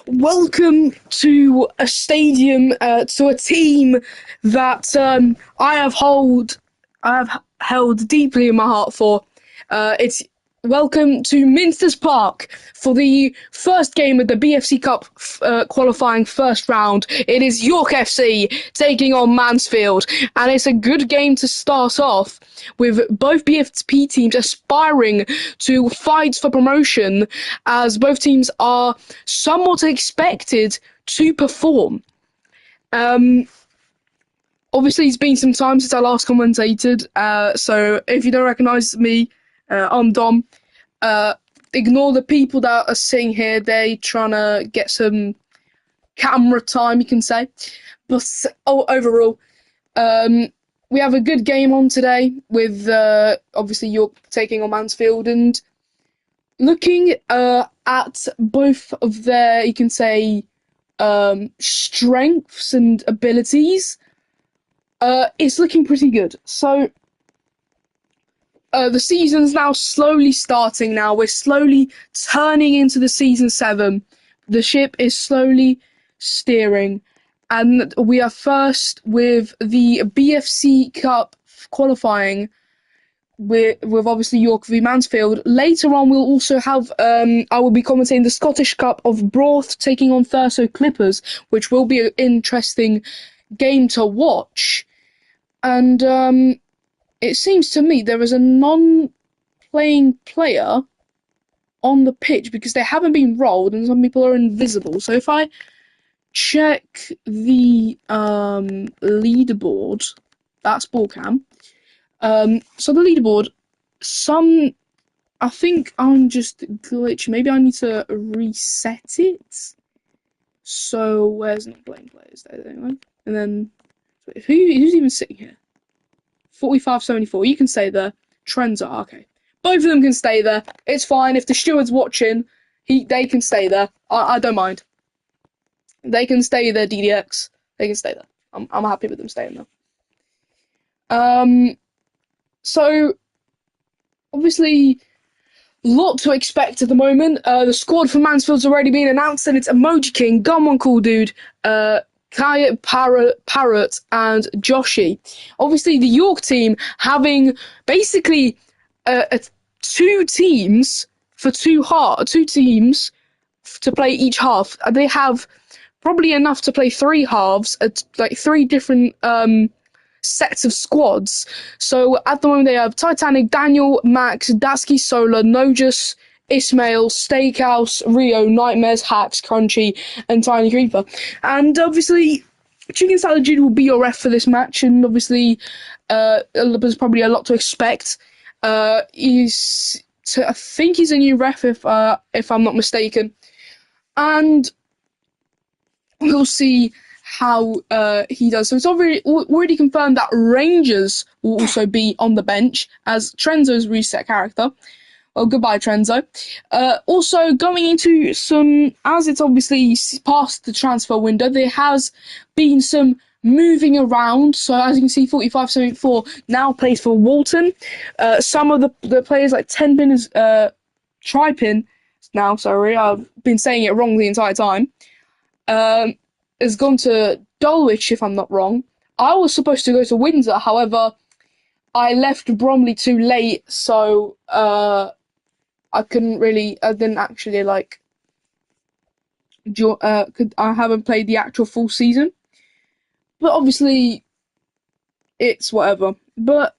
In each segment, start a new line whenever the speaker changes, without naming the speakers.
welcome to a stadium, to a team that I have held deeply in my heart for. It's welcome to Minster's Park for the first game of the BFC Cup qualifying first round. It is York FC taking on Mansfield, and it's a good game to start off with both BFP teams aspiring to fight for promotion, as both teams are somewhat expected to perform. Obviously, it's been some time since I last commentated, so if you don't recognise me, I'm Dom. Ignore the people that are sitting here. They trying to get some camera time, you can say. But overall, we have a good game on today with obviously York taking on Mansfield, and looking at both of their, you can say, strengths and abilities. It's looking pretty good. So the season's now slowly starting now. We're slowly turning into the season 7. The ship is slowly steering. And we are first with the BFC Cup qualifying with obviously York v Mansfield. Later on, we'll also have, I will be commentating the Scottish Cup of Broth taking on Thurso Clippers, which will be an interesting game to watch. And it seems to me there is a non-playing player on the pitch because they haven't been rolled and some people are invisible. So if I check the leaderboard, that's ball cam. So the leaderboard, I think I'm just glitched. Maybe I need to reset it. So where's not playing players? There anyway. And then who's even sitting here? 4574. You can stay there. Trends are okay. Both of them can stay there. It's fine. If the steward's watching, they can stay there. I don't mind. They can stay there, DDX. They can stay there. I'm happy with them staying there. So obviously, lot to expect at the moment. The squad for Mansfield's already been announced, and it's Emoji King, Gunman Cool Dude, Kaya Parrot, and Joshi. Obviously, the York team having basically two teams to play each half. They have probably enough to play 3 halves at like 3 different sets of squads. So at the moment they have Titanic, Daniel, Max, Dasky, Solar, Nogus, Ismail, Steakhouse, Rio, Nightmares, Hacks, Crunchy, and Tiny Creeper. And obviously, Chicken Salad Jude will be your ref for this match, and obviously, there's probably a lot to expect. I think he's a new ref, if I'm not mistaken, and we'll see how he does. So it's already confirmed that Rangers will also be on the bench as Trenzo's reset character. Well, goodbye, Trenzo. Also, going into as it's obviously past the transfer window, there has been some moving around. So, as you can see, 4574 now plays for Walton. Some of the players, like Tenpin is Tripin now, sorry, I've been saying it wrong the entire time, has gone to Dulwich, if I'm not wrong. I was supposed to go to Windsor, however, I left Bromley too late, so I didn't actually I haven't played the actual full season. But obviously, it's whatever. But,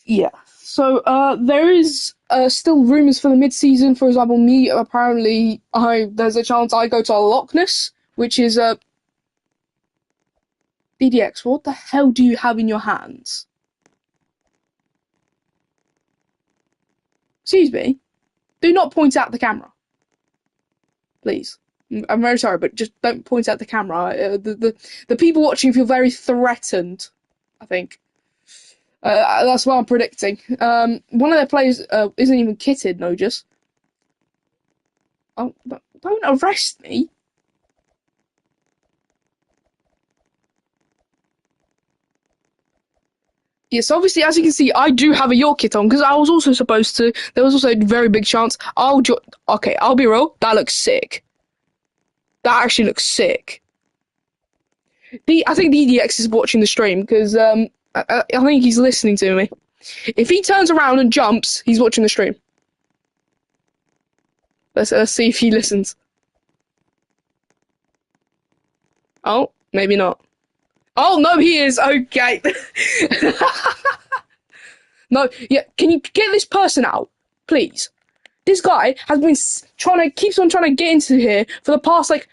yeah. So, there is still rumours for the mid-season. For example, me, apparently, there's a chance I go to Loch Ness, which is DDX, what the hell do you have in your hands? Excuse me? Do not point at the camera. Please. I'm very sorry, but just don't point at the camera. The people watching feel very threatened, I think. That's what I'm predicting. One of their players isn't even kitted, Nogus. Oh, don't arrest me. Yes, obviously, as you can see, I do have a York kit on because I was also supposed to. There was also a very big chance. Okay, I'll be real. That looks sick. That actually looks sick. I think DDX is watching the stream because I think he's listening to me. If he turns around and jumps, he's watching the stream. Let's see if he listens. Oh, maybe not. Oh no, he is. Okay. No, yeah. Can you get this person out, please? This guy has been keeps on trying to get into here for the past like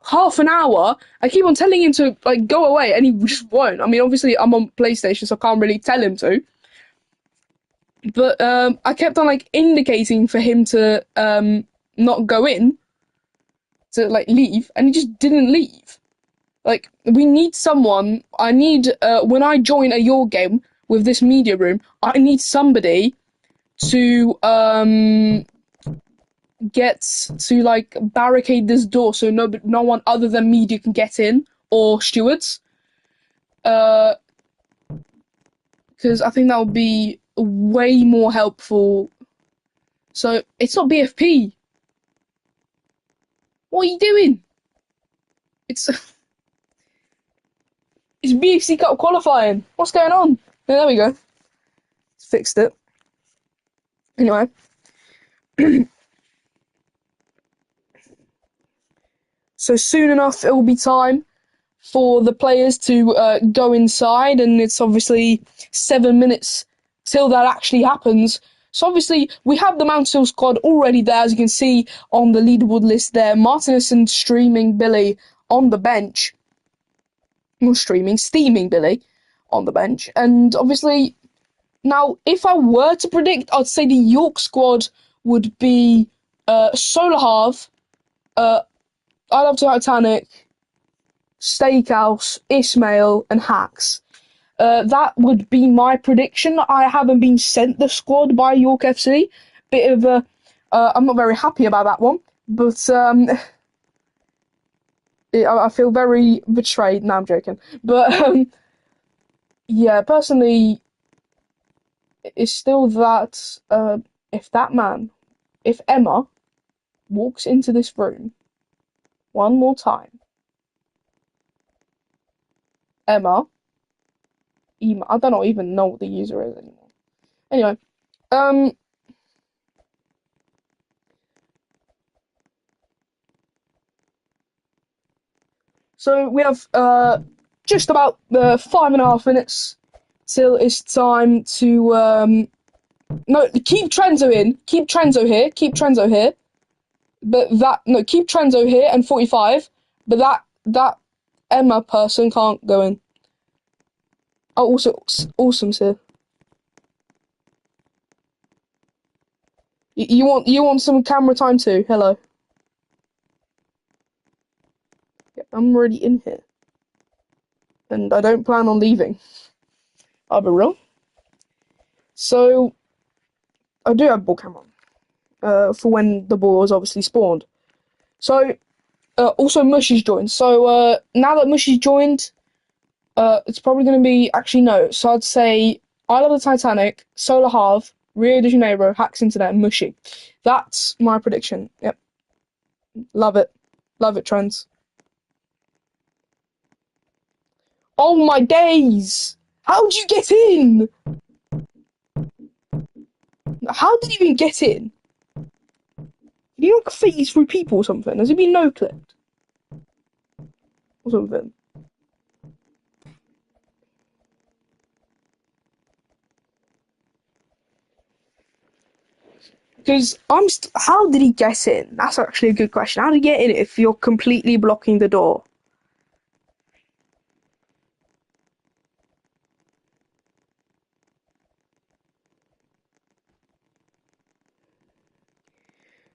half an hour. I keep on telling him to like go away, and he just won't. I mean, obviously I'm on PlayStation, so I can't really tell him to. But I kept on like indicating for him to not go in, to like leave, and he just didn't leave. Like, we need someone. I need when I join a your game with this media room, I need somebody to get to like barricade this door so no one other than media can get in, or stewards. Because I think that would be way more helpful. So it's not BFP. What are you doing? It's it's BFC Cup qualifying. What's going on? Yeah, there we go. Fixed it. Anyway. So soon enough, it will be time for the players to go inside, and it's obviously 7 minutes till that actually happens. So obviously, we have the Mansfield squad already there, as you can see on the leaderboard list there. Martinez and Streaming Billy on the bench. Not steaming Billy on the bench. And obviously, now, if I were to predict, I'd say the York squad would be Solar Hive, I Love Titanic, Steakhouse, Ismail, and Hacks. That would be my prediction. I haven't been sent the squad by York FC. Bit of a, I'm not very happy about that one, but I feel very betrayed. No, I'm joking. But yeah, personally, it's still that if Emma walks into this room one more time, Emma, I don't even know what the user is anymore. Anyway, so we have just about 5.5 minutes till it's time to no, keep Trenzo in, keep Trenzo here, but keep Trenzo here and 45, but that Emma person can't go in. Oh, also, Awesome's here. You want some camera time too? Hello. Yeah, I'm already in here, and I don't plan on leaving. I'll be real. So, I do have ball camera for when the ball is obviously spawned. So, also Mushy's joined. So, now that Mushy's joined, it's probably going to be, actually no, so I'd say I Love the Titanic, Solar Hive, Rio de Janeiro, Hacks Internet, and Mushy. That's my prediction. Yep. Love it. Love it, Trends. Oh my days! How'd you get in? How did you even get in? Did you not phase through people or something? Has it been no-clipped? Or something? Because how did he get in? That's actually a good question. How did he get in if you're completely blocking the door?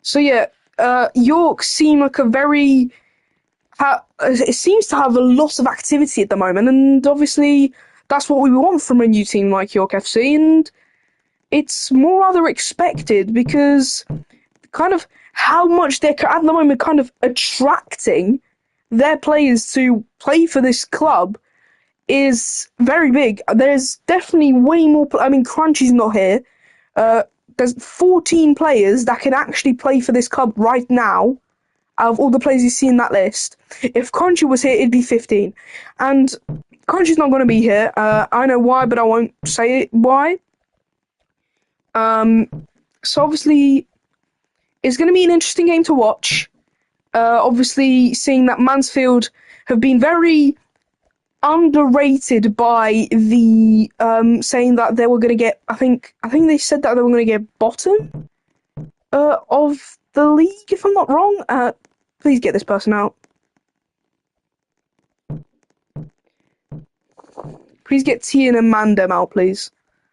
So yeah, York seem like a very. It seems to have a lot of activity at the moment, and obviously that's what we want from a new team like York FC, and it's more rather expected because kind of how much they're at the moment kind of attracting their players to play for this club is very big. There's definitely way more. I mean, Crunchy's not here. Uh, there's 14 players that can actually play for this club right now. Out of all the players you see in that list, if Crunchy was here, it'd be 15. And Crunchy's not going to be here. I know why, but I won't say it why. So obviously, it's going to be an interesting game to watch. Obviously, seeing that Mansfield have been very underrated by the saying that they were going to get. I think they said that they were going to get bottom of the league, if I'm not wrong. Please get this person out. Please get Tian and Mandem out, please.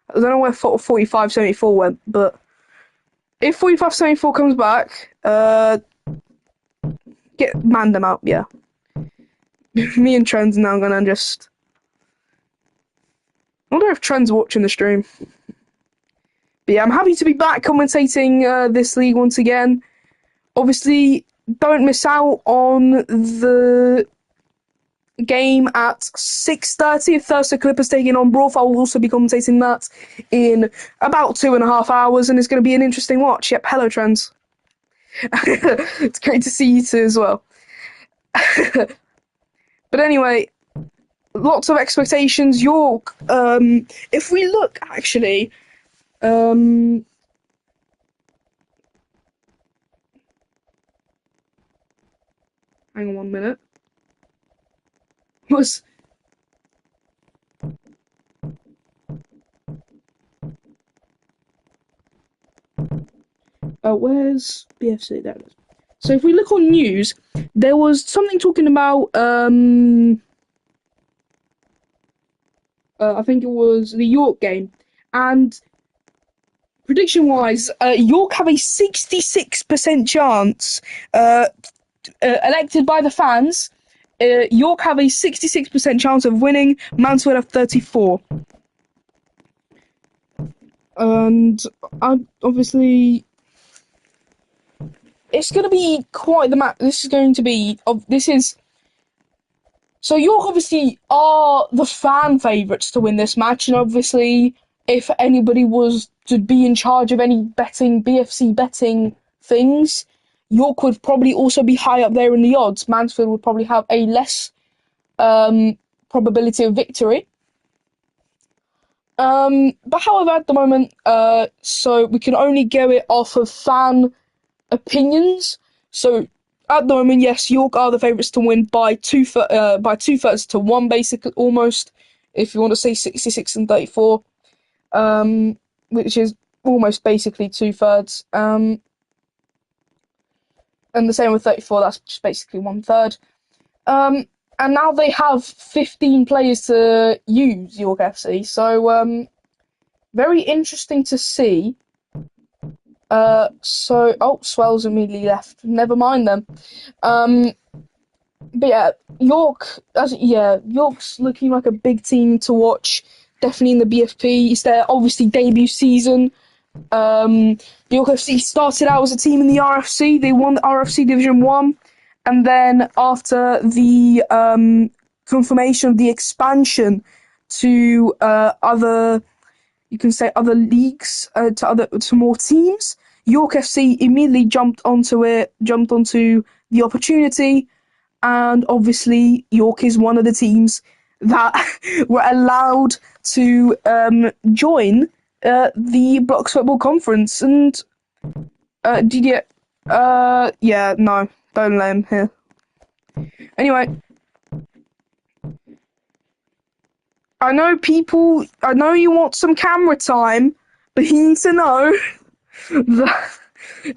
I don't know where 4574 went, but if 4574 comes back, get Mandem out, yeah. Me and Trent's now gonna just... I wonder if Trent's watching the stream. But yeah, I'm happy to be back commentating this league once again. Obviously, don't miss out on the game at 6:30 if Thursday Clippers taking on Broth. I will also be commentating that in about 2.5 hours, and it's going to be an interesting watch. Yep, hello, Trends. It's great to see you too as well. But anyway, lots of expectations. York, if we look, actually, hang on 1 minute. Was where's BFC? There it is. So if we look on news, there was something talking about I think it was the York game, and prediction-wise, York have a 66% chance, elected by the fans. York have a 66% chance of winning. Mansfield have 34. And obviously, it's going to be quite the match. This is going to be. So York obviously are the fan favourites to win this match, and obviously, if anybody was to be in charge of any BFC betting things, York would probably also be high up there in the odds. Mansfield would probably have a less probability of victory. But however, at the moment, so we can only go it off of fan opinions. So at the moment, yes, York are the favourites to win by 2/3 to 1, basically, almost. If you want to say 66 and 34, which is almost basically 2/3. And the same with 34, that's just basically 1/3. And now they have 15 players to use, York FC, so very interesting to see. Swell's immediately left. Never mind them. But yeah, York's looking like a big team to watch. Definitely in the BFP. It's their obviously debut season. York FC started out as a team in the RFC. They won the RFC Division 1. And then after the confirmation of the expansion to other leagues, to more teams, York FC immediately jumped onto the opportunity, and obviously York is one of the teams that were allowed to join the Blocks Football Conference. And no, don't let him here. Anyway, I know you want some camera time, but you need to know that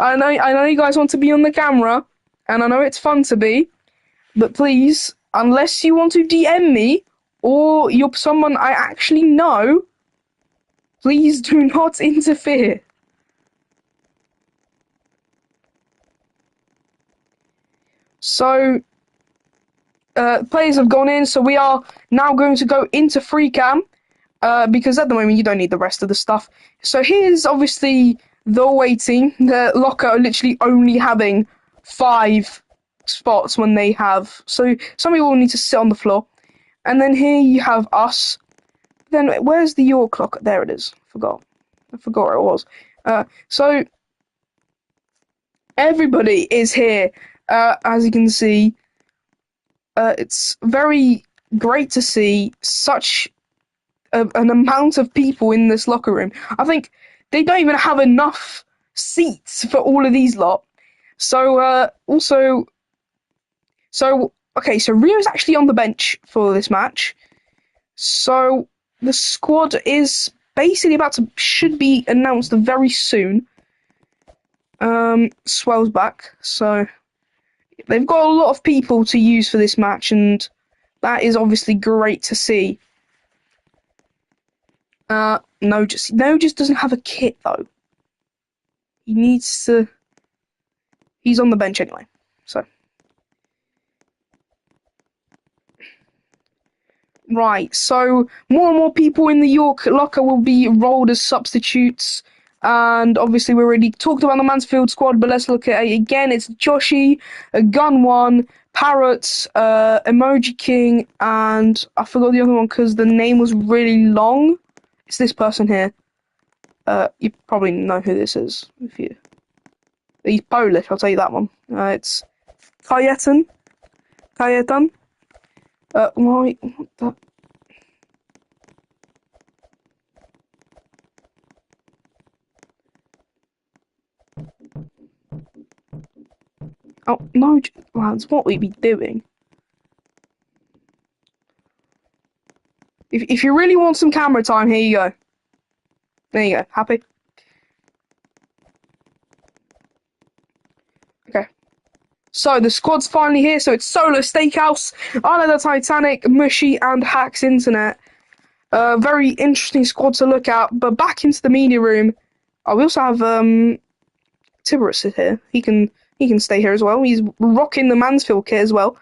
I know you guys want to be on the camera, and I know it's fun to be, but please, unless you want to DM me or you're someone I actually know, please do not interfere. So, players have gone in, so we are now going to go into free cam, because at the moment you don't need the rest of the stuff. So here's obviously the away team. The locker are literally only having 5 spots when they have. So some people will need to sit on the floor. And then here you have us. Then where's the York locker? There it is. I forgot where it was. So everybody is here. As you can see, it's very great to see such an amount of people in this locker room. I think they don't even have enough seats for all of these lot. So okay, so Rio's actually on the bench for this match. So the squad is basically should be announced very soon. Swell's back, so they've got a lot of people to use for this match, and that is obviously great to see. No, just doesn't have a kit though. He's on the bench anyway. So right, so more and more people in the York locker will be rolled as substitutes. And obviously we already talked about the Mansfield squad, but let's look at it again. It's Joshy, Gun One, Parrot, Emoji King, and I forgot the other one because the name was really long. It's this person here. You probably know who this is. He's Polish, I'll tell you that one. It's Kajetan. Why? What the? Oh, no, lads, what we be doing? If you really want some camera time, here you go. There you go. Happy? Okay. So the squad's finally here. So it's Solo Steakhouse, Isla the Titanic, Mushy, and Hacks Internet. Very interesting squad to look at. But back into the media room. Oh, we also have Tiburus here. He can stay here as well. He's rocking the Mansfield kit as well.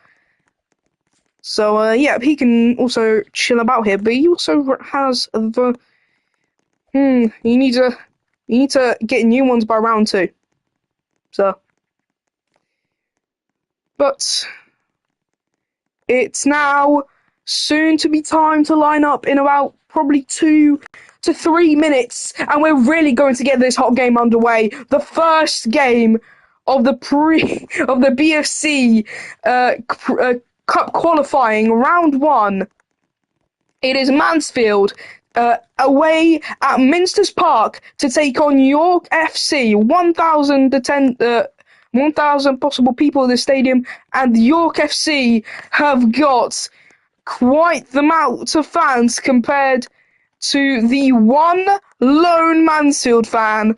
So yeah, he can also chill about here. But he also has the you need to get new ones by round 2. So, but it's now soon to be time to line up in about probably 2 to 3 minutes, and we're really going to get this hot game underway. The first game of the BFC Cup qualifying round 1. It is Mansfield away at Minster's Park to take on York FC. 1,000 possible people in the stadium, and York FC have got quite the amount of fans compared to the one lone Mansfield fan.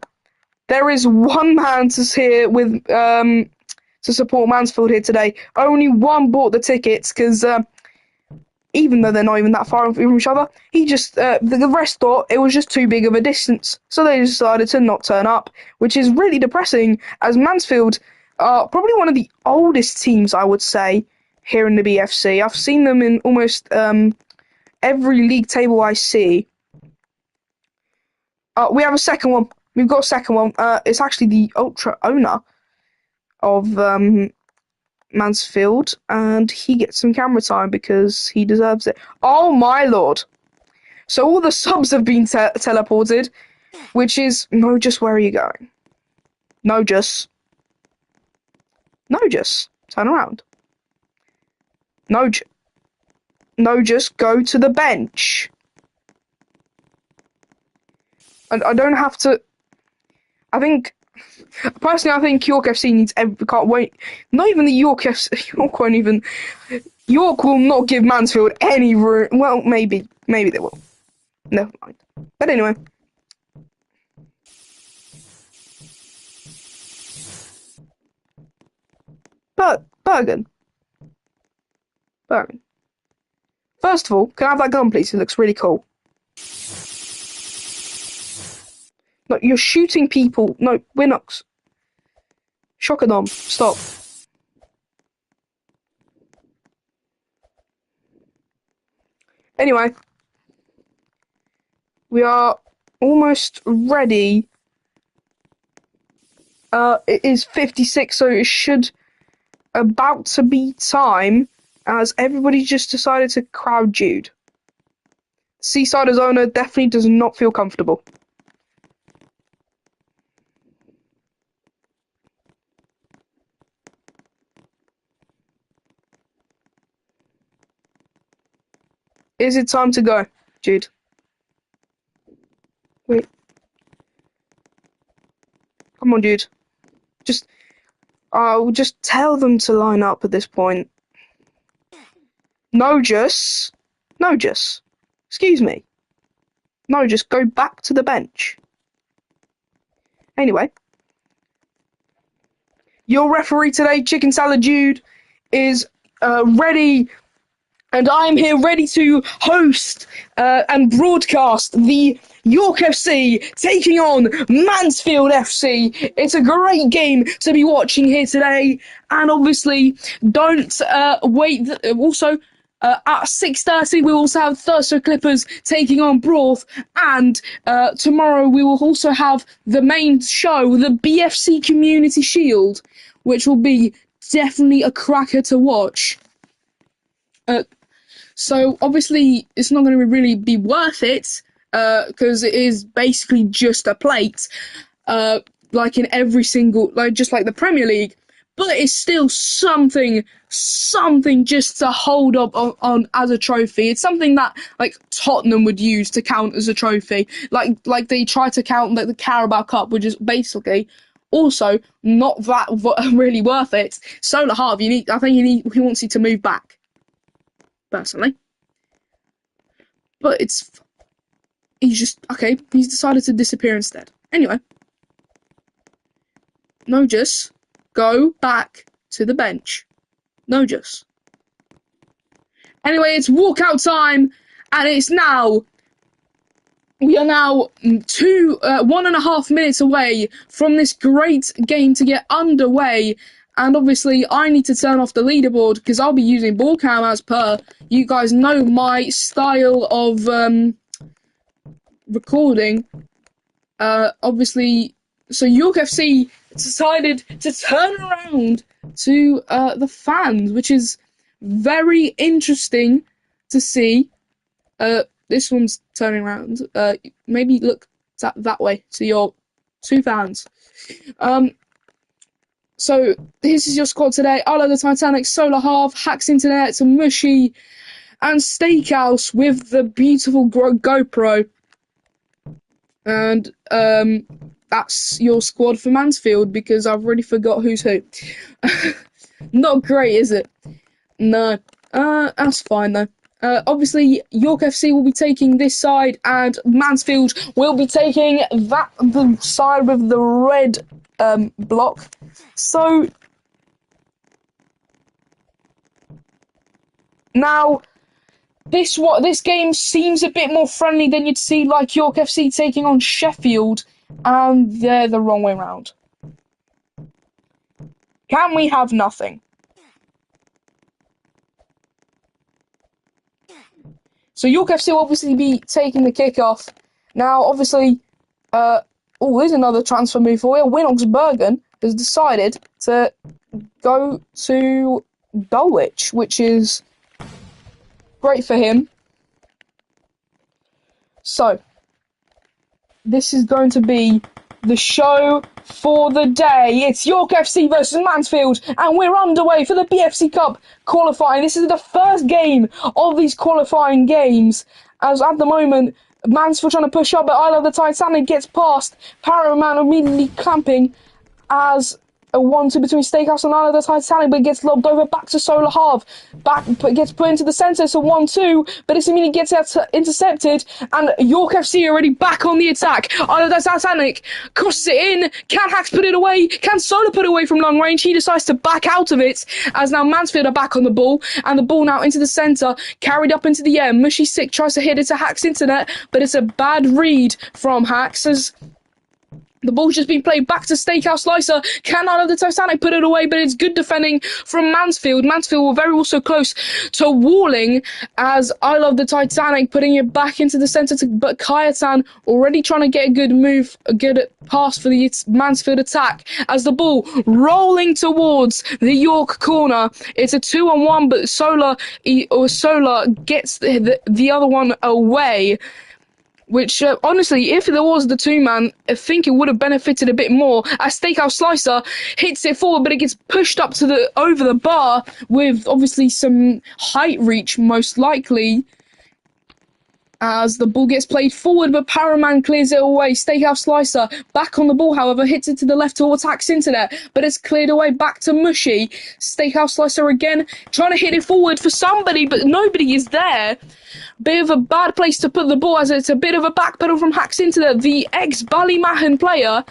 There is one man here with to support Mansfield here today. Only one bought the tickets because even though they're not even that far from each other, he just the rest thought it was just too big of a distance, so they decided to not turn up, which is really depressing, as Mansfield are probably one of the oldest teams, I would say, here in the BFC. I've seen them in almost every league table I see. We have a second one. We've got a second one. It's actually the Ultra owner of Mansfield, and he gets some camera time because he deserves it. Oh my lord! So all the subs have been teleported, which is Nogus. Where are you going? Nogus, turn around. Nogus, go to the bench. And I don't have to. Personally, I think York FC needs can't wait. Not even the York FC. York won't even. York will not give Mansfield any room. Well, maybe they will. Never mind. But anyway. Bergen. First of all, can I have that gun, please? It looks really cool. No, you're shooting people. No, Winox. Shockadom, stop. Anyway, we are almost ready. It is 56, so it should about to be time as everybody just decided to crowd Jude. Seaside's owner definitely does not feel comfortable. Is it time to go, Jude? Wait. Come on, Jude. Just tell them to line up at this point. No, just. Excuse me. No, just go back to the bench. Anyway. Your referee today, Chicken Salad Jude, is ready, and I'm here ready to host and broadcast the York FC taking on Mansfield FC. It's a great game to be watching here today, and obviously don't wait. Also, at 6:30 we will also have Thurso Clippers taking on Broth, and tomorrow we will also have the main show, the BFC Community Shield, which will be definitely a cracker to watch. So obviously it's not going to really be worth it, because it is basically just a plate, like in every single, just like the Premier League. But it's still something just to hold up on as a trophy. It's something that like Tottenham would use to count as a trophy. Like they try to count like the Carabao Cup, which is basically also not that really worth it. Solar Harv, he wants you to move back, personally. But he's decided to disappear instead. Anyway, no, just go back to the bench. No, just. Anyway, it's walkout time, and we are now 1.5 minutes away from this great game to get underway. And obviously, I need to turn off the leaderboard because I'll be using ball cam as per. You guys know my style of recording. Obviously, so York FC decided to turn around to the fans, which is very interesting to see. This one's turning around. Maybe look that way to your two fans. So this is your squad today. Arlo the Titanic, Solar Harv, Hacks Internet, Mushy, and Steakhouse with the beautiful GoPro. And that's your squad for Mansfield, because I've already forgot who's who. Not great, is it? No. That's fine though. Obviously, York FC will be taking this side, and Mansfield will be taking the side with the red block. So now this game seems a bit more friendly than you'd see like York FC taking on Sheffield, and they're the wrong way round. Can we have nothing? So York FC will obviously be taking the kickoff. Now, obviously, there's another transfer move for you. Winnox Bergen has decided to go to Dulwich, which is great for him. So, this is going to be the show for the day. It's York FC versus Mansfield, and we're underway for the BFC Cup qualifying. This is the first game of these qualifying games, as at the moment, Mansfield trying to push up, but I Love the Titanic gets past. Paraman immediately clamping as a 1-2 between Steakhouse and I Love the Titanic, but gets lobbed over back to Solar Harv. Gets put into the centre, so 1-2, but this immediately gets intercepted, and York FC already back on the attack. I Love the Titanic crosses it in. Can Hacks put it away? Can Solar put it away from long range? He decides to back out of it, as now Mansfield are back on the ball, and the ball now into the centre, carried up into the air. Mushy Sick tries to hit it to Hacks Internet, but it's a bad read from Hacks, as The ball's just been played back to Steakhouse Slicer. Can out of the Titanic put it away, but it's good defending from Mansfield. Mansfield were very also close to walling as I Love the Titanic putting it back into the centre, but Kayatan already trying to get a good move, a good pass for the Mansfield attack as the ball rolling towards the York corner. It's a 2-on-1, but Solar gets the other one away. Which, honestly, if there was the two-man, I think it would have benefited a bit more. As Steakhouse Slicer hits it forward, but it gets pushed up to over the bar with, obviously, some height reach, most likely. As the ball gets played forward, but Paraman clears it away. Steakhouse Slicer back on the ball, however, hits it to the left towards Hacks Internet, but it's cleared away back to Mushy. Steakhouse Slicer again, trying to hit it forward for somebody, but nobody is there. Bit of a bad place to put the ball, as it's a bit of a backpedal from Hacks Internet, the ex-Ballymahan player.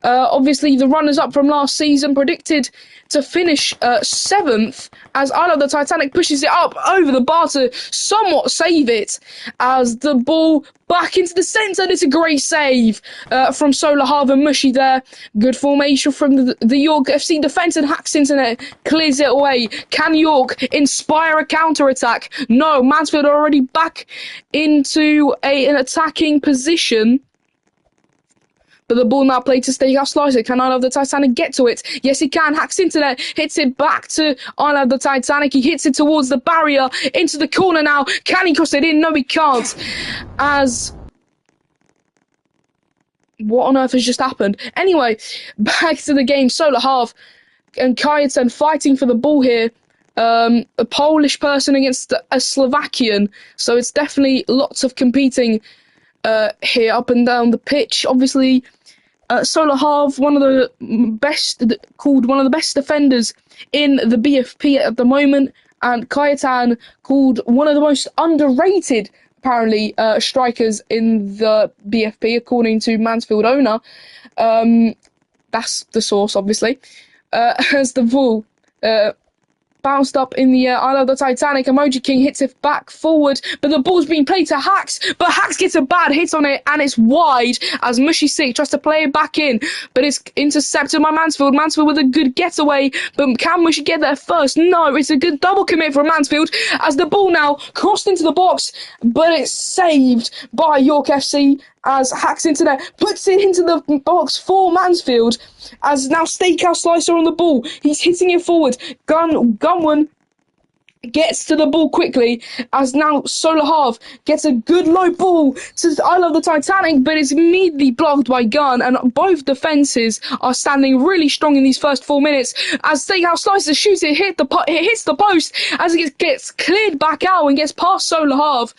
Obviously, the runners-up from last season predicted to finish 7th, as I Love the Titanic pushes it up over the bar to somewhat save it, as the ball back into the centre, and it's a great save from Solar Hive and Mushy there. Good formation from the York FC defence, and Hacks Internet clears it away. Can York inspire a counter-attack? No, Mansfield are already back into an attacking position. But the ball now played to Steakhouse Slicer. Can I Love the Titanic get to it? Yes, he can. Hacks Internet hits it back to I Love the Titanic. He hits it towards the barrier, into the corner now. Can he cross it in? No, he can't. As... what on earth has just happened? Anyway, back to the game. Solar Half and Kayatan fighting for the ball here. A Polish person against a Slovakian. So it's definitely lots of competing here up and down the pitch. Obviously, Solar Half, one of the best defenders in the BFP at the moment, and Kayatan called one of the most underrated, apparently, strikers in the BFP, according to Mansfield owner. That's the source, obviously. As the ball bounced up in the air, I Love the Titanic. Emoji King hits it back forward, but the ball's being played to Hacks, but Hacks gets a bad hit on it, and it's wide as Mushy Sick tries to play it back in, but it's intercepted by Mansfield. Mansfield with a good getaway, but can Mushy get there first? No, it's a good double commit from Mansfield, as the ball now crossed into the box, but it's saved by York FC, as Hacks Internet puts it into the box for Mansfield, as now Steakhouse Slicer on the ball. He's hitting it forward. Gunwan gets to the ball quickly, as now Solar Half gets a good low ball to I Love the Titanic, but it's immediately blocked by Gun, and both defences are standing really strong in these first 4 minutes, as Steakhouse Slicer shoots it, it hits the post, as it gets cleared back out and gets past Solar Half.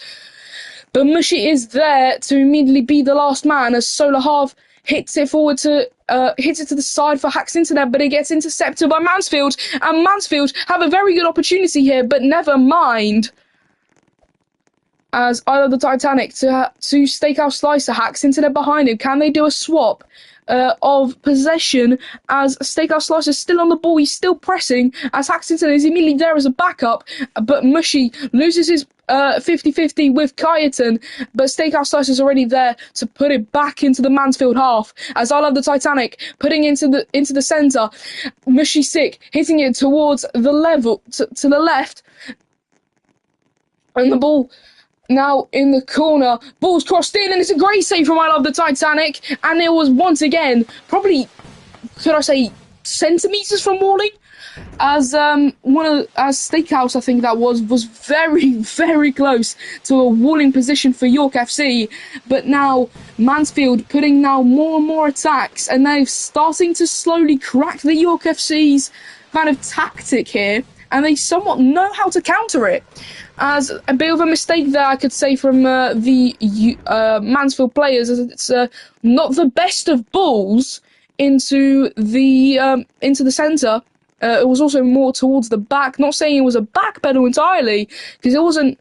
But Mushy is there to immediately be the last man, as Solar Half hits it forward to the side for Hacks Internet, but it gets intercepted by Mansfield, and Mansfield have a very good opportunity here, but never mind. As I Love the Titanic to Steakhouse Slicer, Hacks Internet behind him. Can they do a swap of possession, as Steakhouse Slicer is still on the ball? He's still pressing, as Hacks Internet is immediately there as a backup, but Mushy loses his 50-50 with Kayatan, but Steakhouse Slicer is already there to put it back into the Mansfield half, as I Love the Titanic putting into the centre. Mushy Sick hitting it towards the level to the left, and the ball now in the corner. Ball's crossed in, and it's a great save from I Love the Titanic, and it was once again probably, could I say, centimetres from walling, as Steakhouse, I think that was very, very close to a walling position for York FC, but now Mansfield putting now more and more attacks, and they're starting to slowly crack the York FC's kind of tactic here, and they somewhat know how to counter it. As a bit of a mistake there, I could say, from the Mansfield players, as it's not the best of balls into the centre. It was also more towards the back. Not saying it was a back pedal entirely, because it wasn't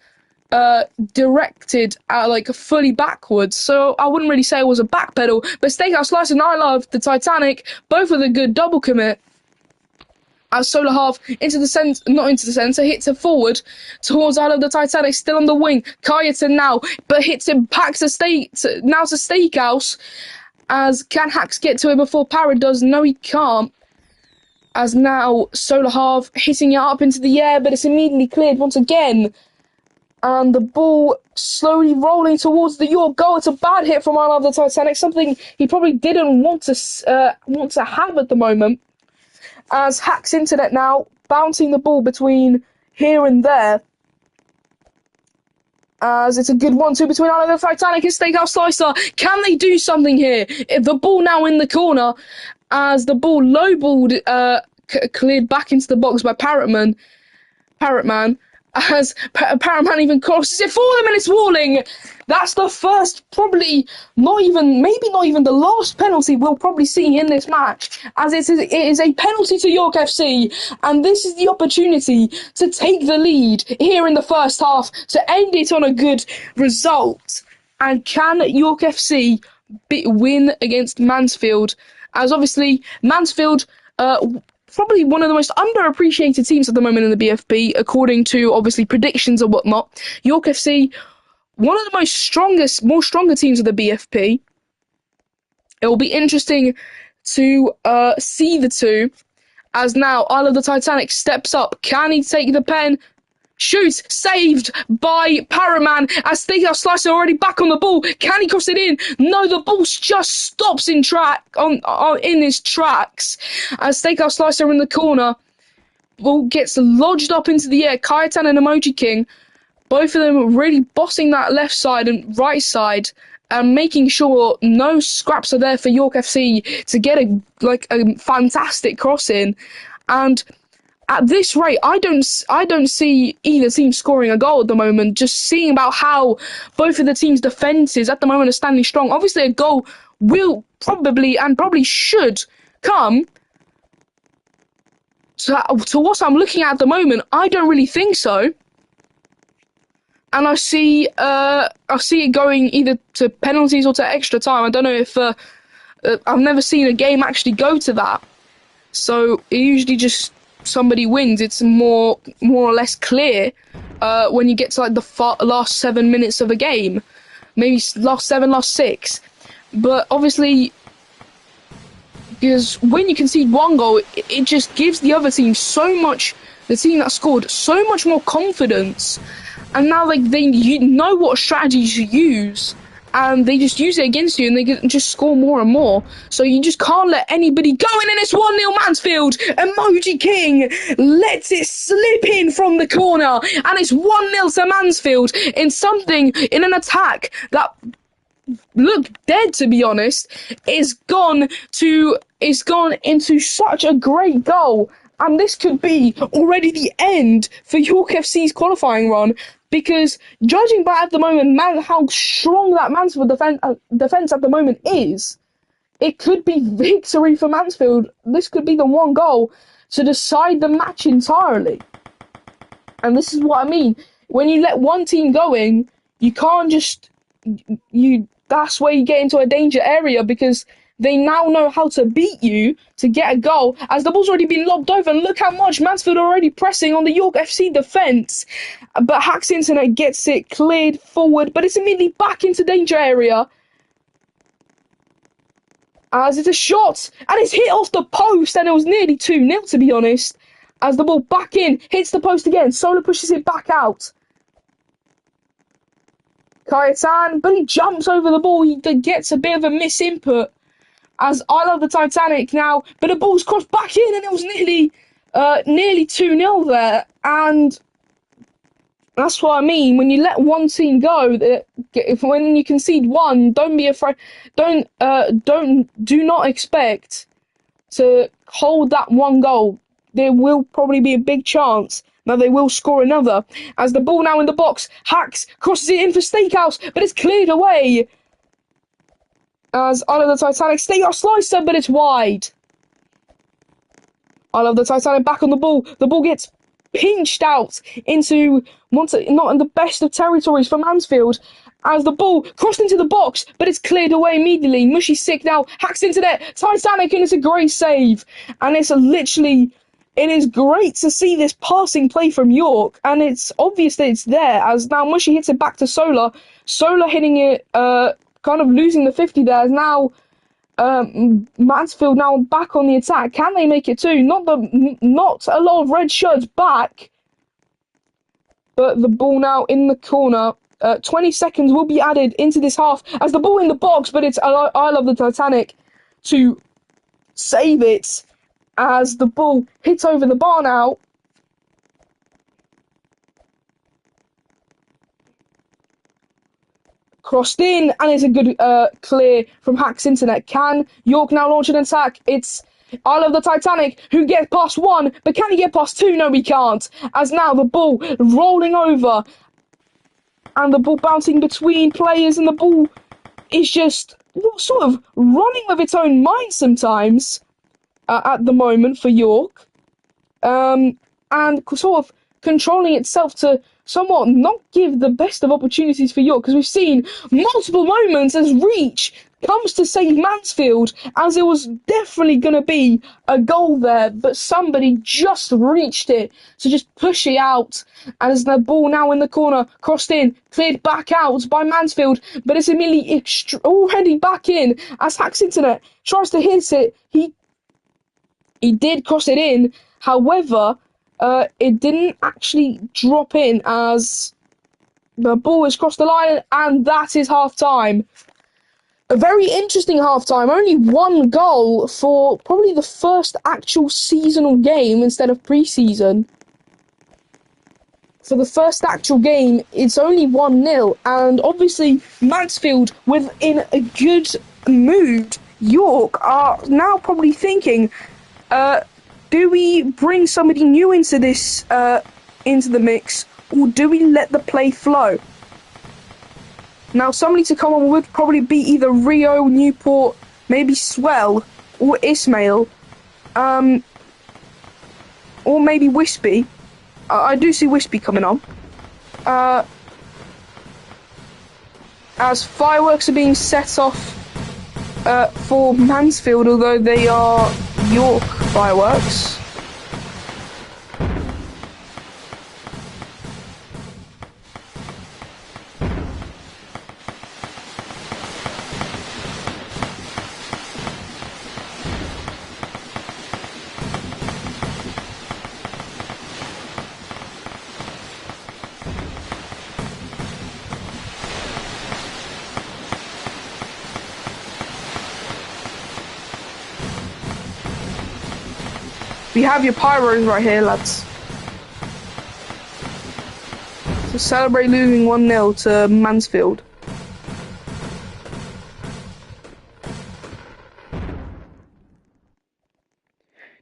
directed like fully backwards. So I wouldn't really say it was a back pedal. But Steakhouse Slicer and I Love the Titanic, both with a good double commit. As Solar Half into the centre, not into the centre, hits it forward towards I Love the Titanic, still on the wing. Kayatan now, but hits it back to Steakhouse. As can Hax get to it before Parrot does? No, he can't. As now Solar Half hitting it up into the air, but it's immediately cleared once again. And the ball slowly rolling towards the York goal. It's a bad hit from I Love the Titanic, something he probably didn't want to have at the moment. As Hack's Internet now bouncing the ball between here and there. As it's a good 1-2 between I Love the Titanic and Steakhouse Slicer. Can they do something here? The ball now in the corner. As the ball low-balled, cleared back into the box by Parrotman. As Parrotman even crosses it for them and it's Walling. That's the first, maybe not even the last penalty we'll probably see in this match, as it is a penalty to York FC, and this is the opportunity to take the lead here in the first half, to end it on a good result. And can York FC win against Mansfield? As obviously, Mansfield, probably one of the most underappreciated teams at the moment in the BFB, according to obviously predictions and whatnot. York FC, one of the more stronger teams of the BFP. It will be interesting to see the two. As now, I Love the Titanic steps up. Can he take the pen? Shoots, saved by Paraman as Steakhouse Slicer already back on the ball. Can he cross it in? No, the ball just stops in his tracks as Steakhouse Slicer in the corner. Ball gets lodged up into the air. Kayetan and Emoji King, both of them really bossing that left side and right side and making sure no scraps are there for York FC to get a fantastic cross in. And at this rate, I don't see either team scoring a goal at the moment. Just seeing about how both of the teams' defences at the moment are standing strong. Obviously, a goal will probably should come. To what I'm looking at the moment, I don't really think so. And I see it going either to penalties or to extra time. I don't know if I've never seen a game actually go to that. So it usually just somebody wins. It's more or less clear when you get to the last 7 minutes of a game, maybe last 6. But obviously, because when you concede one goal, it just gives the other team the team that scored so much more confidence, and now they know what strategy to use. And they just use it against you, and they can just score more and more. So you just can't let anybody go in, and it's 1-0 Mansfield. Emoji King lets it slip in from the corner, and it's 1-0 to Mansfield in an attack that looked dead, to be honest. Is gone into such a great goal. And this could be already the end for York FC's qualifying run, because judging by at the moment how strong that Mansfield defence at the moment is, it could be victory for Mansfield. This could be the one goal to decide the match entirely. And this is what I mean. When you let one team going, you can't just... That's where you get into a danger area, because they now know how to beat you to get a goal, as the ball's already been lobbed over, and look how much Mansfield are already pressing on the York FC defence. But Hack's Internet gets it cleared forward, but it's immediately back into danger area. As it's a shot, and it's hit off the post, and it was nearly 2-0, to be honest. As the ball back in, hits the post again, Solar pushes it back out. Kayetan, but he jumps over the ball, he gets a bit of a misinput. As I Love the Titanic now, but the ball's crossed back in, and it was nearly 2-0 there. And that's what I mean. When you let one team go, when you concede one, don't be afraid. Do not expect to hold that one goal. There will probably be a big chance now they will score another. As the ball now in the box, Hacks crosses it in for Steakhouse, but it's cleared away. As I Love the Titanic, Steakhouse Slicer, but it's wide. I Love the Titanic back on the ball. The ball gets pinched out into not in the best of territories for Mansfield. As the ball crossed into the box, but it's cleared away immediately. Mushy sick now, Hacks into there. Titanic, and it's a great save. And it is great to see this passing play from York, and it's obvious that it's there, as now Mushy hits it back to Solar. Solar hitting it, kind of losing the 50 there, as now Mansfield now back on the attack. Can they make it two? Not a lot of red shirts back, but the ball now in the corner. 20 seconds will be added into this half as the ball in the box, but it's I Love the Titanic to save it as the ball hits over the bar now. Crossed in, and it's a good clear from Hack's Internet. Can York now launch an attack? It's I Love the Titanic who get past one, but can he get past two? No, he can't. As now the ball rolling over, and the ball bouncing between players, and the ball is just sort of running with its own mind sometimes at the moment for York. And sort of controlling itself to somewhat not give the best of opportunities for York, because we've seen multiple moments as Reach comes to save Mansfield, as it was definitely going to be a goal there, but somebody just reached it to just push it out, and as the ball now in the corner, crossed in, cleared back out by Mansfield, but it's immediately already back in as Hack's Internet tries to hit it. He did cross it in, however, it didn't actually drop in as the ball has crossed the line, and that is half-time. A very interesting half-time. Only one goal for probably the first actual seasonal game instead of pre-season. For the first actual game, it's only 1-0, and obviously Mansfield, within a good mood, York are now probably thinking, do we bring somebody new into this, into the mix, or do we let the play flow? Now, somebody to come on would probably be either Rio, Newport, maybe Swell, or Ismail, or maybe Wispy. I do see Wispy coming on. As fireworks are being set off for Mansfield, although they are York fireworks. We have your pyros right here, lads. To celebrate losing 1-0 to Mansfield.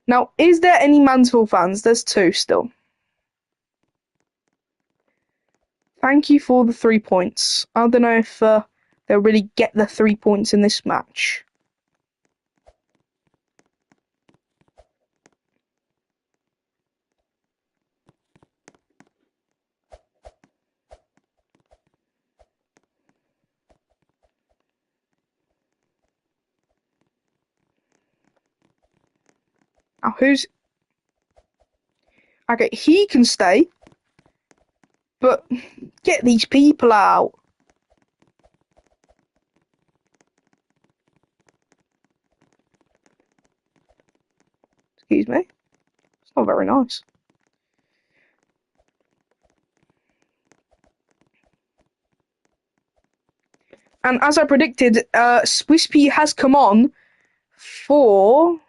Now, is there any Mansfield fans? There's two still. Thank you for the 3 points. I don't know if they'll really get the 3 points in this match. Now, who's... Okay, he can stay, but get these people out. Excuse me. It's not very nice. And as I predicted, Wispy has come on for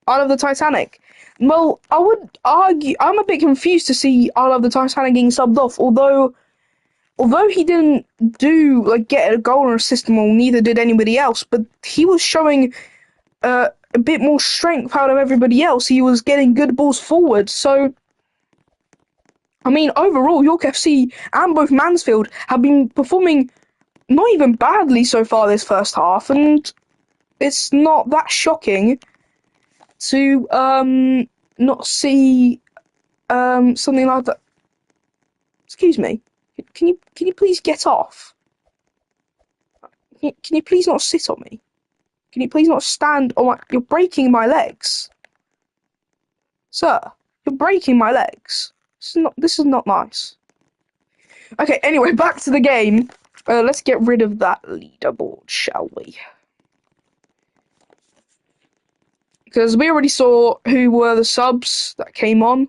I Love the Titanic. Well, I would argue I'm a bit confused to see I Love the Titanic getting subbed off, although he didn't get a goal or assist, well, neither did anybody else, but he was showing a bit more strength out of everybody else. He was getting good balls forward. So, I mean, overall, York FC and both Mansfield have been performing not even badly so far this first half, and it's not that shocking to not see something like that. Excuse me. Can you please get off? Can you please not sit on me? Can you please not stand on my... You're breaking my legs. Sir, you're breaking my legs. This is not nice. Okay, anyway, back to the game. Let's get rid of that leaderboard, shall we? because we already saw who were the subs that came on.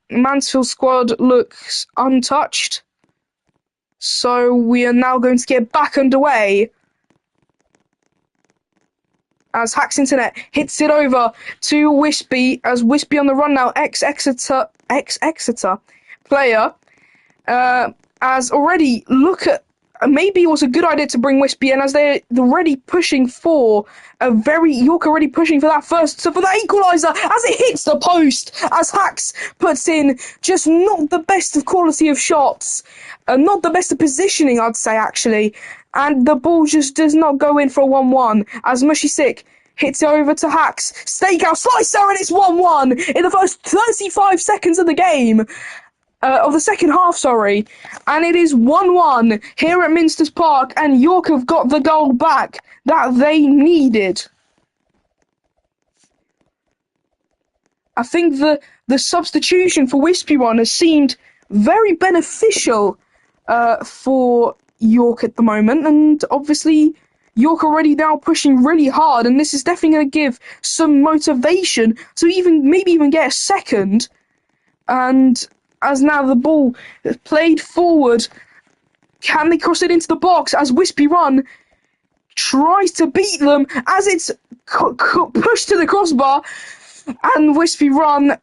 Mansfield squad looks untouched, so we are now going to get back underway as Hacks Internet hits it over to Wispy, as Wispy on the run now, ex-Exeter player, as already look at, maybe it was a good idea to bring Wispy in, as they're already pushing for York already pushing for that first, so for that equaliser, as it hits the post, as Hacks puts in just not the best of quality of shots, not the best of positioning, I'd say, actually, and the ball just does not go in for a 1-1, as Mushy Sick hits it over to Hacks, Stakeout, slicer, and it's 1-1 in the first 35 seconds of the game. Of the second half, sorry. And it is 1-1 here at Minster's Park, and York have got the goal back that they needed. I think the substitution for Wispy One has seemed very beneficial for York at the moment, and obviously York already now pushing really hard, and this is definitely going to give some motivation to maybe even get a second. And as now the ball is played forward, can they cross it into the box as Wispy Run tries to beat them as it's pushed to the crossbar, and Wispy Run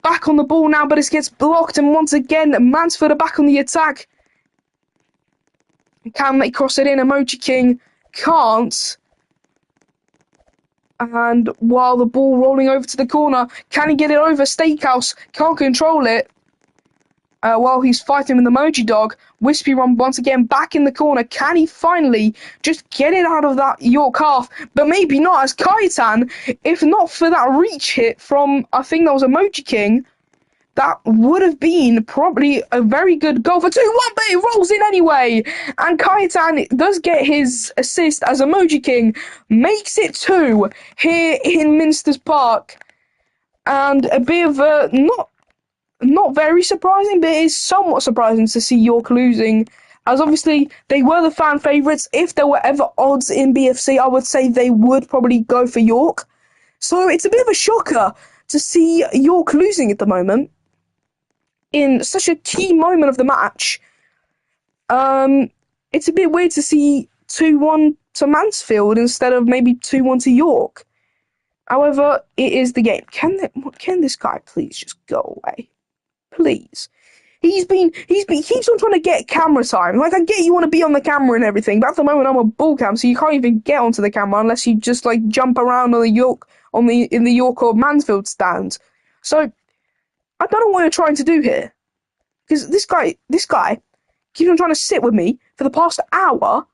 back on the ball now, but it gets blocked, and once again Mansfield are back on the attack. Can they cross it in? Emoji King can't. And while the ball rolling over to the corner, can he get it over? Steakhouse can't control it. While he's fighting with the Emoji Dog, Wispy Run once again back in the corner. Can he finally just get it out of that York half? But maybe not, as Kaitan, if not for that reach hit from, I think that was Emoji King, that would have been probably a very good goal for 2-1, but it rolls in anyway. And Kaitan does get his assist as Emoji King makes it 2 here in Minster's Park. And a bit of a, not very surprising, but it is somewhat surprising to see York losing, as obviously they were the fan favourites. If there were ever odds in BFC, I would say they would probably go for York. So it's a bit of a shocker to see York losing at the moment, in such a key moment of the match. It's a bit weird to see 2-1 to Mansfield instead of maybe 2-1 to York. However, it is the game. Can this guy please just go away? Please. He keeps on trying to get camera time. Like, I get you want to be on the camera and everything, but at the moment I'm a ball cam, so you can't even get onto the camera unless you just like jump around on in the York or Mansfield stand. So I don't know what you're trying to do here, because this guy keeps on trying to sit with me for the past hour.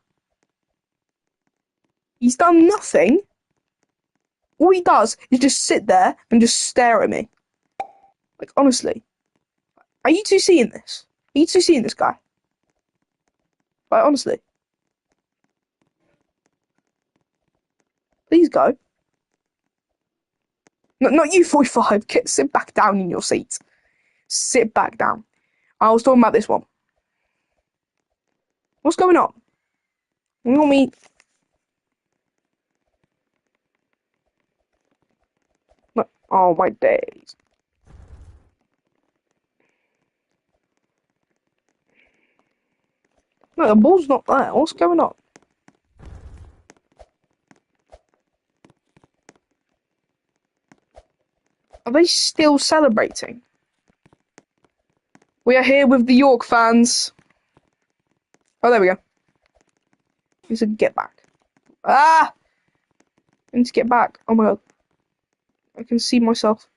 He's done nothing. All he does is just sit there and just stare at me. Like, honestly. Are you two seeing this? Are you two seeing this guy? Like, honestly. Please go. No, not you, 45. Sit back down in your seat. Sit back down. I was talking about this one. What's going on? You want me... Oh, my days. No, the ball's not there. What's going on? Are they still celebrating? We are here with the York fans. Oh, there we go. He said, get back. Ah! I need to get back. Oh my god. I can see myself.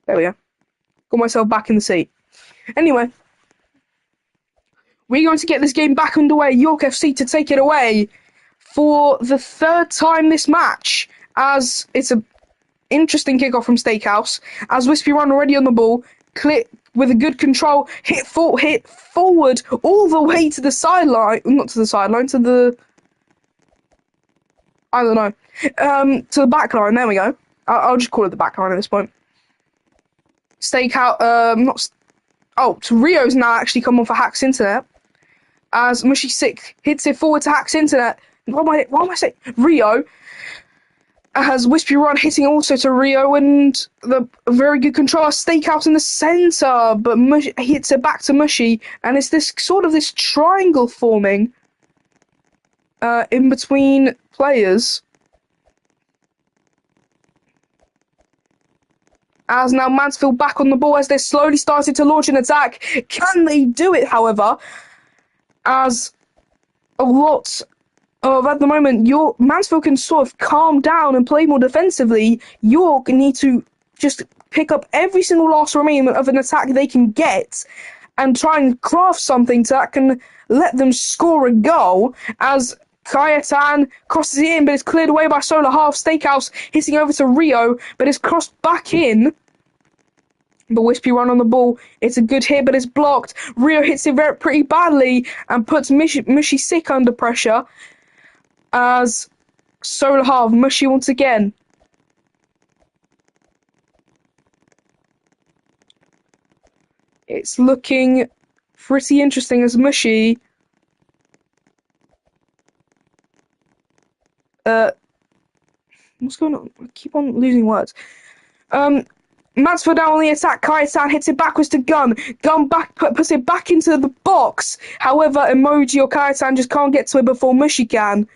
There we go. Got myself back in the seat. Anyway. We're going to get this game back underway. York FC to take it away for the third time this match, as it's an interesting kickoff from Steakhouse, as Wispy Run already on the ball, click with a good control, hit forward all the way to the sideline, not to the sideline, to the, I don't know, to the back line. There we go. I'll just call it the back line at this point. Stakeout, to Rio's now actually come on for Hacks Internet, as Mushy Sick hits it forward to Hack's Internet. Why am I saying Rio? Has Wispy Run hitting also to Rio, and the very good control Stakeout in the centre, but Mushy hits it back to Mushy, and it's this triangle forming in between players. As now Mansfield back on the ball as they're slowly starting to launch an attack. Can they do it, however? As a lot of, at the moment, Mansfield can sort of calm down and play more defensively. York need to just pick up every single last remaining of an attack they can get and try and craft something that can let them score a goal, as Kayetan crosses it in, but it's cleared away by Solar Half. Steakhouse hitting over to Rio, but it's crossed back in. But Wispy Run on the ball. It's a good hit, but it's blocked. Rio hits it pretty badly and puts Mushy Sick under pressure. As Solar Half, Mushy once again. It's looking pretty interesting as Mushy what's going on? I keep on losing words. Mansfield down on the attack. Kayetan hits it backwards to Gun. Gun puts it back into the box. However, Emoji or Kayetan just can't get to it before Mushy can.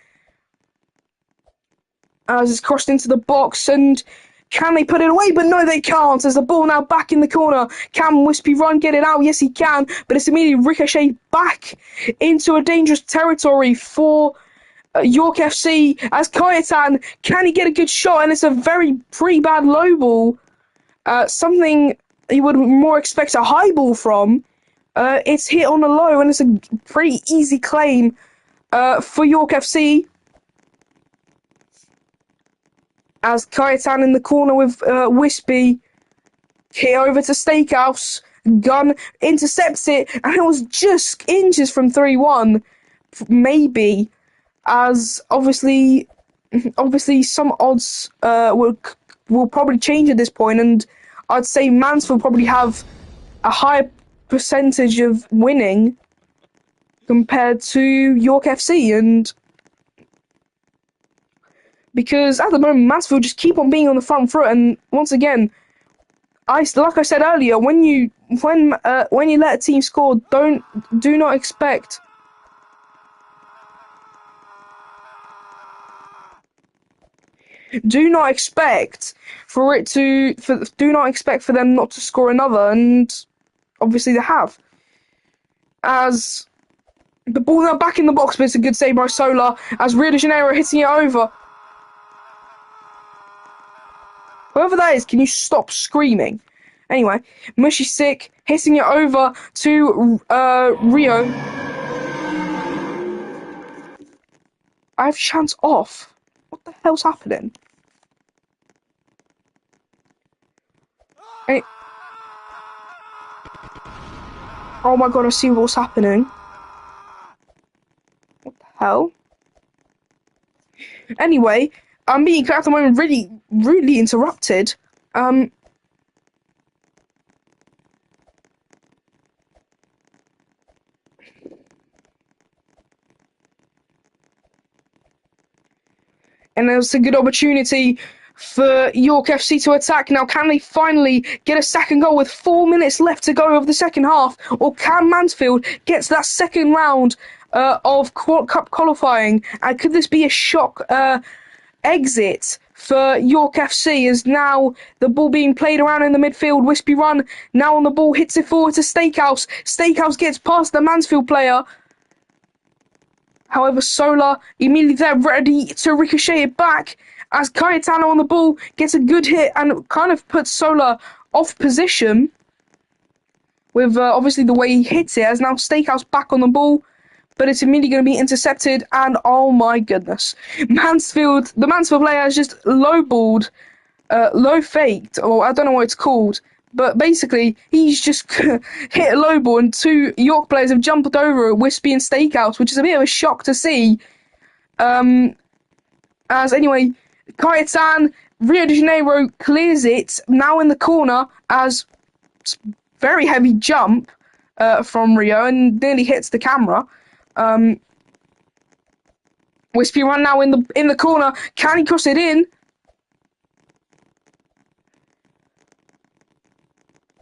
As it's crossed into the box, and can they put it away? But no, they can't, as the ball now back in the corner. Can Wispy Run get it out? Yes, he can, but it's immediately ricocheted back into a dangerous territory for York FC, as Kayetan, can he get a good shot? And it's a pretty bad low ball. Something you would more expect a high ball from. It's hit on a low, and it's a pretty easy claim for York FC. As Kayetan in the corner with Wispy, hit over to Steakhouse. Gun intercepts it, and it was just inches from 3-1, maybe. As obviously some odds will probably change at this point, and I'd say Mansfield probably have a higher percentage of winning compared to York FC, and because at the moment Mansfield just keep on being on the front foot, and once again, like I said earlier, when you let a team score, do not expect for them not to score another, and obviously they have. As the ball now back in the box, but it's a good save by Solar, as Rio de Janeiro hitting it over. Whoever that is, can you stop screaming? Anyway, Mushy Sick hitting it over to Rio. I have chance off. What the hell's happening? Hey. Oh my god, I see what's happening. What the hell? Anyway, I'm being at the moment really rudely interrupted. And there's a good opportunity for York FC to attack. Now, can they finally get a second goal with 4 minutes left to go of the second half? Or can Mansfield get to that second round of Cup qualifying? And could this be a shock exit for York FC, as now the ball being played around in the midfield? Wispy Run now on the ball, hits it forward to Steakhouse. Steakhouse gets past the Mansfield player. However, Solar immediately there, ready to ricochet it back, as Cayetano on the ball gets a good hit and kind of puts Solar off position with obviously the way he hits it, as now Steakhouse back on the ball, but it's immediately going to be intercepted, and oh my goodness. The Mansfield player has just low-balled, low-faked, or I don't know what it's called, but basically, he's just hit a low ball, and two York players have jumped over it, Wispy and Steakhouse, which is a bit of a shock to see. As anyway, Kayetan, Rio de Janeiro clears it, now in the corner, as very heavy jump from Rio, and nearly hits the camera. Wispy Run now in the corner. Can he cross it in?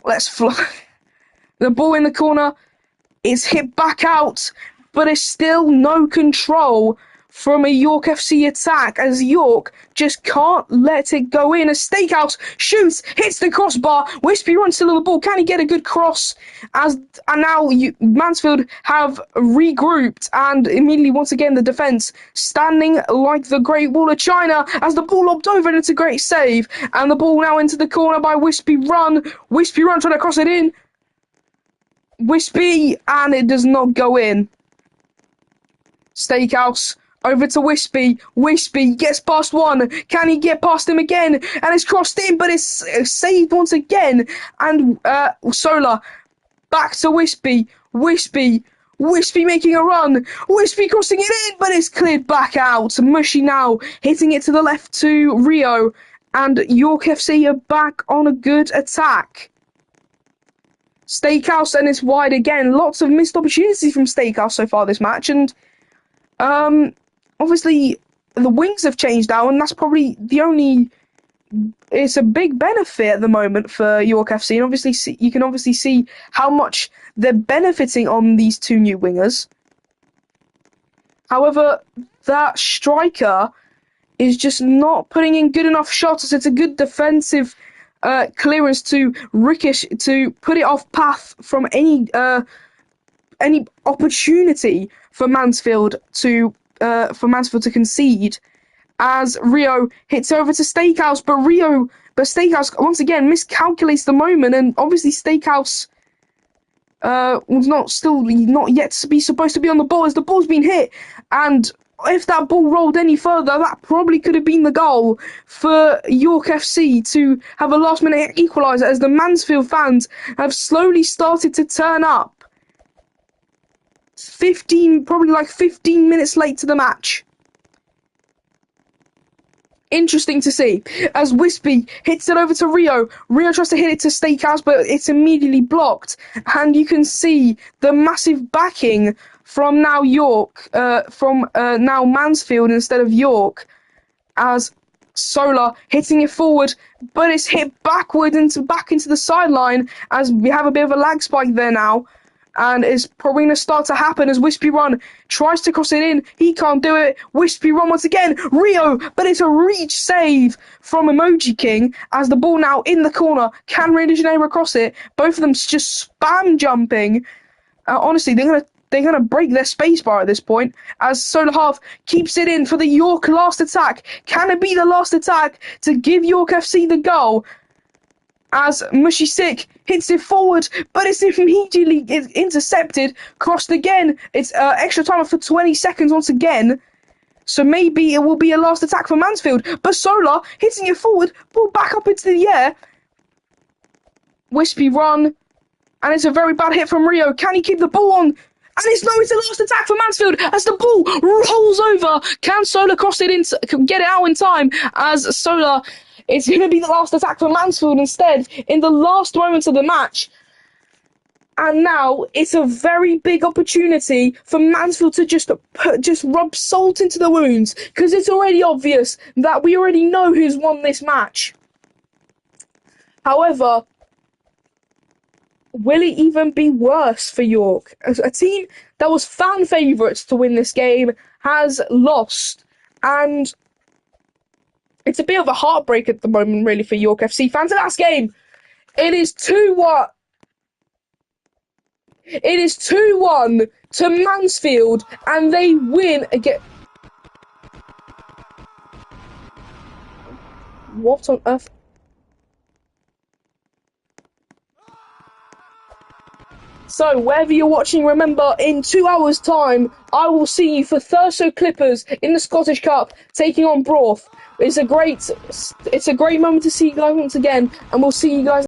Let's fly. The ball in the corner is hit back out, but it's still no control from a York FC attack as York just can't let it go in. As Steakhouse shoots, hits the crossbar. Wispy runs still on the ball. Can he get a good cross? And now Mansfield have regrouped, and immediately once again the defence standing like the Great Wall of China as the ball lobbed over and it's a great save. And the ball now into the corner by Wispy Run. Wispy Run trying to cross it in. Wispy, and it does not go in. Steakhouse over to Wispy. Wispy gets past one. Can he get past him again? And it's crossed in, but it's saved once again. And Solar back to Wispy. Wispy making a run. Wispy crossing it in, but it's cleared back out. Mushy now hitting it to the left to Rio. And York FC are back on a good attack. Steakhouse, and it's wide again. Lots of missed opportunities from Steakhouse so far this match, and obviously the wings have changed now, and that's probably the only. It's a big benefit at the moment for York FC, and obviously you can obviously see how much they're benefiting on these two new wingers. However, that striker is just not putting in good enough shots. It's a good defensive clearance to ricochet to put it off path from any opportunity for Mansfield to concede. As Rio hits over to Steakhouse, but Steakhouse once again miscalculates the moment, and obviously Steakhouse was not yet to be supposed to be on the ball as the ball's been hit, and if that ball rolled any further, that probably could have been the goal for York FC to have a last-minute equaliser, as the Mansfield fans have slowly started to turn up. 15 minutes late to the match. Interesting to see, as Wispy hits it over to Rio. Rio tries to hit it to Steakhouse, but it's immediately blocked, and you can see the massive backing from now now Mansfield instead of York, as Solar hitting it forward, but it's hit back into the sideline, as we have a bit of a lag spike there now, and it's probably going to start to happen as Wispy Run tries to cross it in. He can't do it. Wispy Run once again. Rio, but it's a reach save from Emoji King, as the ball now in the corner. Can Rio de Janeiro cross it? Both of them just spam jumping. Honestly, they're gonna break their spacebar at this point, as Solar Half keeps it in for the York last attack. Can it be the last attack to give York FC the goal? As Mushy Sick hits it forward, but it's immediately intercepted, crossed again. It's extra time for 20 seconds once again. So maybe it will be a last attack for Mansfield. But Solar hitting it forward, ball back up into the air. Wispy Run, and it's a very bad hit from Rio. Can he keep the ball on? And it's the last attack for Mansfield as the ball rolls over. Can Solar cross it in, get it out in time? As Solar, it's going to be the last attack for Mansfield instead in the last moments of the match. And now it's a very big opportunity for Mansfield to just rub salt into the wounds, because it's already obvious that we already know who's won this match. However, will it even be worse for York? A team that was fan favourites to win this game has lost, and it's a bit of a heartbreak at the moment, really, for York FC fans. In last game, it is 2-1. It is 2-1 to Mansfield, and they win again. What on earth? So, wherever you're watching, remember, in 2 hours' time, I will see you for Thurso Clippers in the Scottish Cup, taking on Broth. It's a great moment to see you guys once again, and we'll see you guys